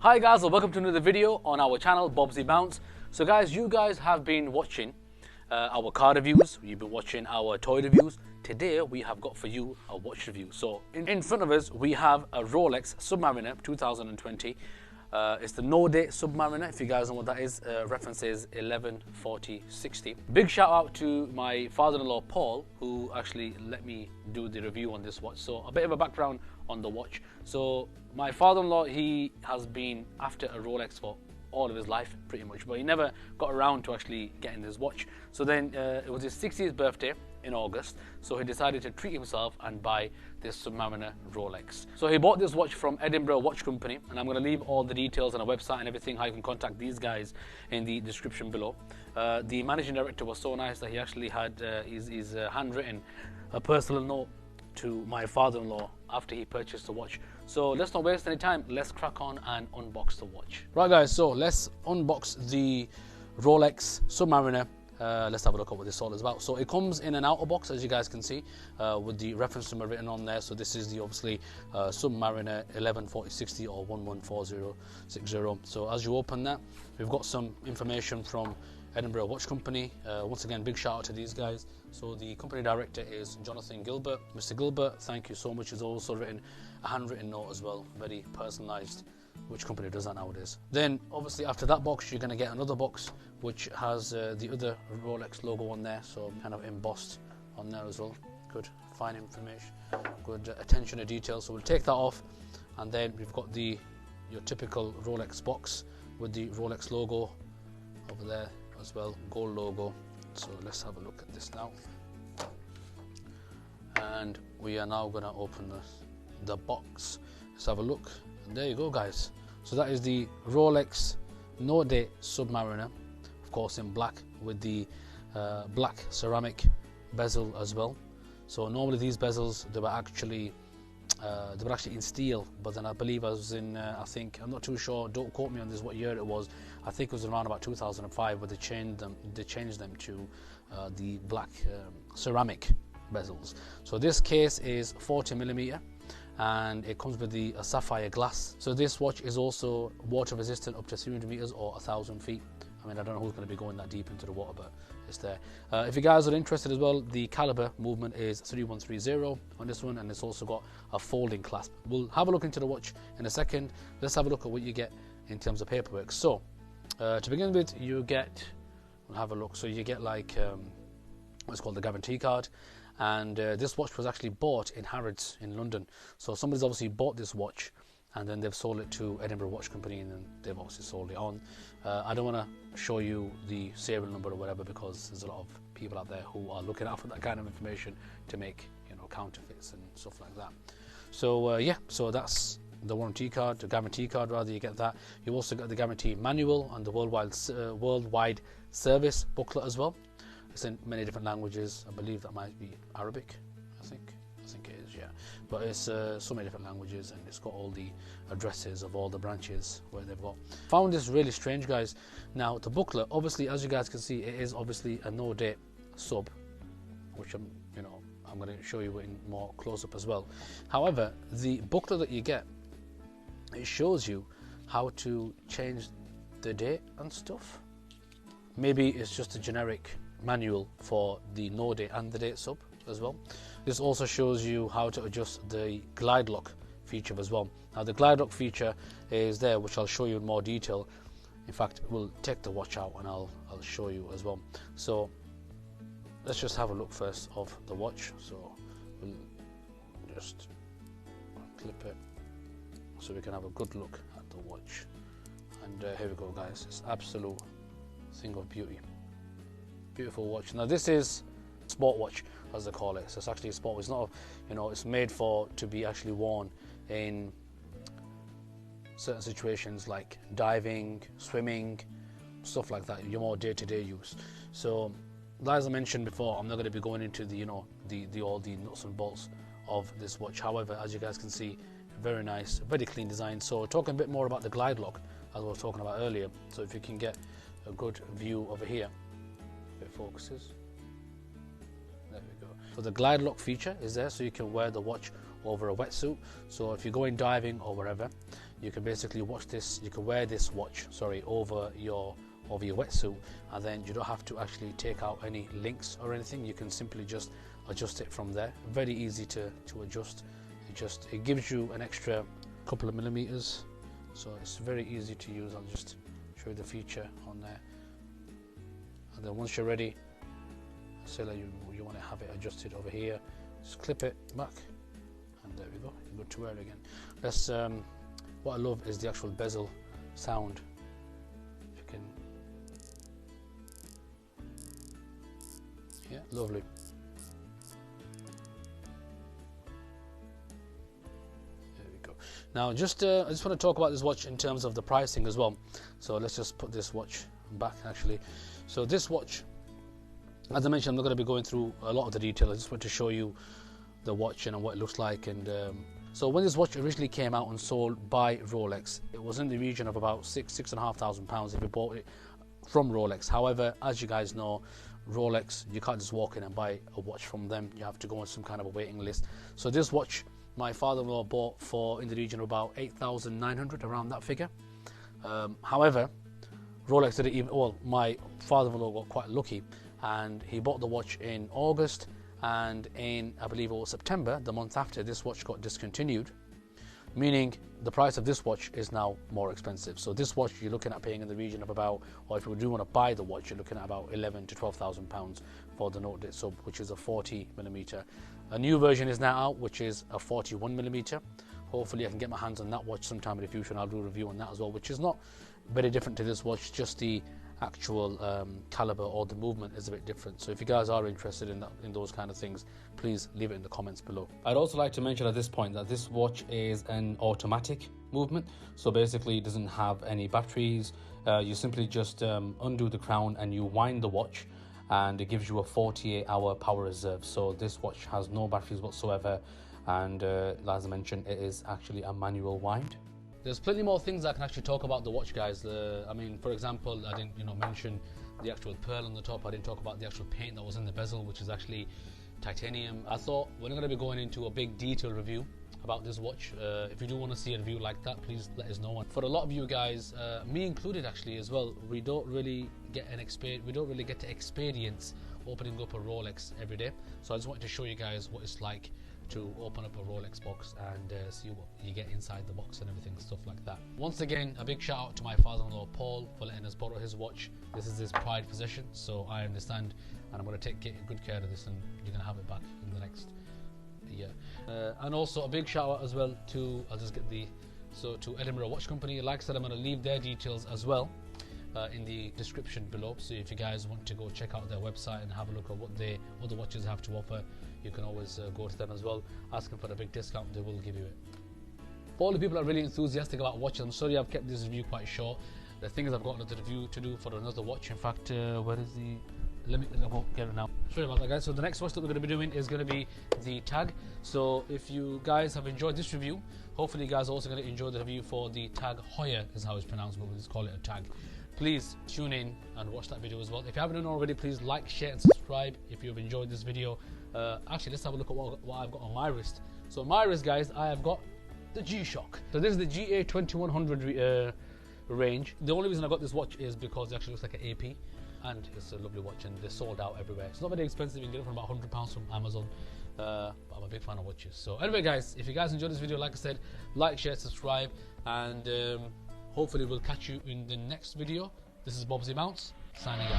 Hi guys, and welcome to another video on our channel, Bobsy Bounce. So guys, you guys have been watching our car reviews, you've been watching our toy reviews. Today we have got for you a watch review. So in front of us we have a Rolex Submariner 2020. It's the no-date Submariner, if you guys know what that is. Reference is 114060. Big shout out to my father-in-law Paul, who actually let me do the review on this watch. So a bit of a background on the watch. So my father-in-law, he has been after a Rolex for all of his life pretty much, but he never got around to actually getting this watch. So then it was his 60th birthday in August, so he decided to treat himself and buy this Submariner Rolex. So he bought this watch from Edinburgh Watch Company, and I'm going to leave all the details on a website and everything, how you can contact these guys, in the description below. The managing director was so nice that he actually had his handwritten a personal note to my father-in-law after he purchased the watch. So let's not waste any time, let's crack on and unbox the watch. Right guys, so let's unbox the Rolex Submariner. Let's have a look at what this all is about. So it comes in an outer box, as you guys can see, with the reference number written on there. So this is the obviously Submariner 114060 or 114060. So as you open that, we've got some information from Edinburgh Watch Company. Once again, big shout out to these guys. So the company director is Jonathan Gilbert. Mr. Gilbert, thank you so much. He's also written a handwritten note as well, very personalised. Which company does that nowadays? Then obviously after that box you're going to get another box which has the other Rolex logo on there, so kind of embossed on there as well. Good, fine information, good attention to detail. So we'll take that off, and then we've got your typical Rolex box with the Rolex logo over there as well, gold logo. So let's have a look at this now, and we are now going to open the box. Let's have a look, and there you go guys. So that is the Rolex no-date Submariner, of course in black, with the black ceramic bezel as well. So normally these bezels, they were actually in steel, but then I believe I was in I think, I'm not too sure, don't quote me on this what year it was, I think it was around about 2005 where they changed them to the black ceramic bezels. So this case is 40mm, and it comes with the sapphire glass. So this watch is also water resistant up to 300 meters or 1,000 feet. I mean, I don't know who's going to be going that deep into the water, but it's there. If you guys are interested as well, the caliber movement is 3130 on this one, and it's also got a folding clasp. We'll have a look into the watch in a second. Let's have a look at what you get in terms of paperwork. So to begin with, you get, we'll have a look. So you get like what's called the guarantee card. And this watch was actually bought in Harrods in London. So somebody's obviously bought this watch, and then they've sold it to Edinburgh Watch Company, and then they've obviously sold it on. I don't want to show you the serial number or whatever, because there's a lot of people out there who are looking out for that kind of information to make, you know, counterfeits and stuff like that. So yeah, so that's the warranty card, the guarantee card rather. You get that. You also get the guarantee manual and the worldwide service booklet as well. It's in many different languages. I believe that might be Arabic. I think it is, yeah. But it's so many different languages, and it's got all the addresses of all the branches where they've got. Found this really strange, guys. Now the booklet, obviously, as you guys can see, it is obviously a no-date sub, which I'm going to show you in more close-up as well. However, the booklet that you get, it shows you how to change the date and stuff. Maybe it's just a generic manual for the no date and the date sub as well. This also shows you how to adjust the glide lock feature as well. Now the glide lock feature is there, which I'll show you in more detail. In fact, we'll take the watch out and I'll show you as well. So let's just have a look first of the watch. So we'll just clip it so we can have a good look at the watch. And here we go guys, it's absolute thing of beauty. Beautiful watch. Now this is sport watch, as they call it. So it's actually a sport watch. It's not, it's made to be actually worn in certain situations like diving, swimming, stuff like that. Your more day-to-day use. So as I mentioned before, I'm not going to be going into the all the nuts and bolts of this watch. However, as you guys can see, very nice, very clean design. So talking a bit more about the glide lock, as I was talking about earlier. So if you can get a good view over here. It focuses. There we go. So the glide lock feature is there, so you can wear the watch over a wetsuit. So if you're going diving or wherever, you can basically watch this. You can wear this watch, sorry, over your wetsuit, and then you don't have to actually take out any links or anything. You can simply just adjust it from there. Very easy to adjust. It gives you an extra couple of millimeters, so it's very easy to use. I'll just show you the feature on there, and then once you're ready, say like you want to have it adjusted over here, just clip it back, and there we go, you're good to wear it again. That's what I love is the actual bezel sound. If you can, yeah, lovely. Now, I just want to talk about this watch in terms of the pricing as well. So let's just put this watch back actually. So this watch, as I mentioned, I'm not going to be going through a lot of the detail. I just want to show you the watch and what it looks like. And so when this watch originally came out and sold by Rolex, it was in the region of about £6,500 if you bought it from Rolex. However, as you guys know, Rolex, you can't just walk in and buy a watch from them. You have to go on some kind of a waiting list. So this watch my father-in-law bought for in the region of about 8,900, around that figure. However, Rolex didn't even, well, my father-in-law got quite lucky, and he bought the watch in August, and in, I believe it was September, the month after, this watch got discontinued, meaning the price of this watch is now more expensive. So this watch you're looking at paying in the region of about, or if you do want to buy the watch, you're looking at about 11 to 12,000 pounds for the Note Sub, which is a 40mm. A new version is now out, which is a 41mm. Hopefully I can get my hands on that watch sometime in the future, and I'll do a review on that as well, which is not very different to this watch, just the actual caliber or the movement is a bit different. So if you guys are interested in those kind of things, please leave it in the comments below. I'd also like to mention at this point that this watch is an automatic movement, so basically it doesn't have any batteries. You simply just undo the crown and you wind the watch, and it gives you a 48-hour power reserve. So this watch has no batteries whatsoever, and as I mentioned, it is actually a manual wind. There's plenty more things I can actually talk about the watch, guys. I mean, for example, I didn't mention the actual pearl on the top. I didn't talk about the actual paint that was in the bezel, which is actually titanium. I thought we're not going to be going into a big detailed review about this watch. If you do want to see a review like that, please let us know. And for a lot of you guys, me included actually as well, we don't really get to experience opening up a Rolex every day. So I just wanted to show you guys what it's like to open up a Rolex box and see what you get inside the box and everything, stuff like that. Once again, a big shout out to my father-in-law Paul for letting us borrow his watch. This is his prized possession, so I understand, and I'm going to take good care of this, and you're going to have it back in the next year. And also a big shout out as well to, to Edinburgh Watch Company. Like I said, I'm going to leave their details as well in the description below, so if you guys want to go check out their website and have a look at what the watches have to offer, you can always go to them as well. Ask them for a big discount, they will give you it. For all the people that are really enthusiastic about watches, I'm sorry I've kept this review quite short. The thing is, I've got another review to do for another watch. In fact, where is the limit? I won't get it now. Sorry about that, guys. So the next watch that we're going to be doing is going to be the Tag. So if you guys have enjoyed this review, hopefully you guys are also going to enjoy the review for the Tag Heuer, is how it's pronounced, but we'll just call it a Tag. Please tune in and watch that video as well. If you haven't done already, please like, share and subscribe if you've enjoyed this video. Actually, let's have a look at what I've got on my wrist. So on my wrist, guys, I have got the G-Shock. So this is the GA2100 range. The only reason I got this watch is because it actually looks like an AP, and it's a lovely watch, and they're sold out everywhere. It's not very expensive. You can get it for about £100 from Amazon. But I'm a big fan of watches. So anyway, guys, if you guys enjoyed this video, like I said, like, share, subscribe, and hopefully we'll catch you in the next video. This is Bobsy Mounts, signing out.